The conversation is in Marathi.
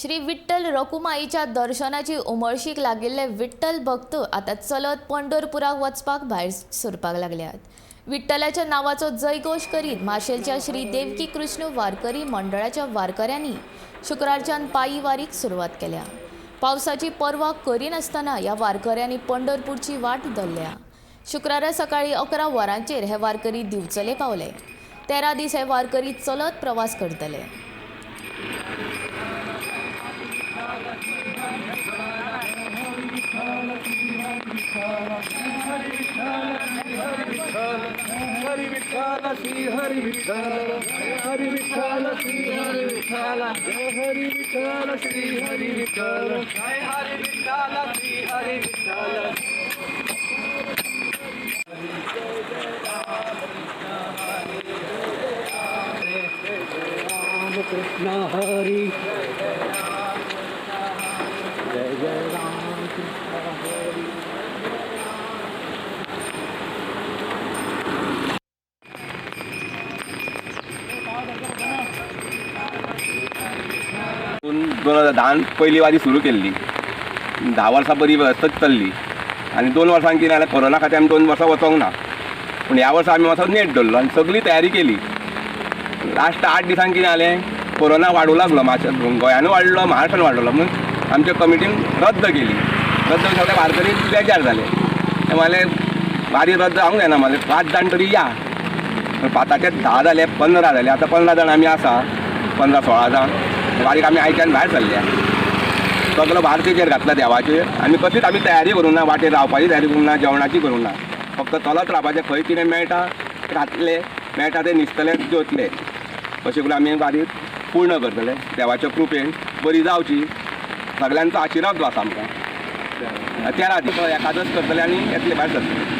श्री विठ्ठल रखुमाईच्या दर्शनाची उमळशीक लागिल्ले विठ्ठल भक्त आता चलत पंढरपुराक वचपाक भायर सरपाक लागल्यात. विठ्ठलाच्या नावाचो जयघोष करीत माशेलच्या श्री देवकी कृष्ण वारकरी मंडळाच्या वारकऱ्यांनी शुक्रारच्यान पायी वारीक सुरवात केल्या. पावसाची पर्वा करिनासतना ह्या वारकऱ्यांनी पंढरपूरची वाट धरल्या. शुक्रारा सकाळी 11 वरांचेर हे वारकरी दिवचले पावले. 13 दीस हे वारकरी चलत प्रवास करतले. हरि विठ्ठल श्री हरि विठ्ठल हरि विठ्ठल श्री हरि विठ्ठल हरि विठ्ठल श्री हरि विठ्ठल हरि विठ्ठल श्री हरि विठ्ठल. राम कृष्ण हरि जय जय राम कृष्ण हरि. दोन 2010 पहिली वारी सुरू केल्ली. 10 वर्सां बरी वेवस्थीत चल्ली आनी 2 वर्सां कितें जालें, कोरोना खातीर आमी 2 वर्सां वचोंक ना. पूण ह्या वर्सा आमी वचोन नेट धरलो आनी सगळी तयारी केली. लास्ट 8 दिसांक कितें जालें, कोरोना वाडूंक लागलो. मातशें गोंयानूय वाडलो, महाराष्ट्रान वाडलो. म्हणून आमच्या कमिटीन रद्द केली. रद्द सगळे वारकरी बेजार जाले. ते म्हणले वारी रद्द जावंक जायना. म्हणलें 5 जाण तरी या. 5चे 10 जाले, 15 जाले. आतां 15 जाण आमी आसा, 15-16 जाण. वारीक आमी आयच्यान भायर सरल्या. सगळो भार तेजेर घातला देवाचेर. आनी कसलीच आमी तयारी करूं ना, वाटेर रावपाची तयारी करूं ना, जेवणाची करूं ना. फक्त चलत रावपाचें. खंय कितें मेळटा घातले, मेळटा तें न्हिजतले, जेवतले. अशें करून आमी वारी पूर्ण करतले. देवाच्या कृपेन बरी जावची, सगळ्यांचो आशिर्वाद जो आसा आमकां. 13 दीस एकादश करतले आनी येतले भायर सरतले.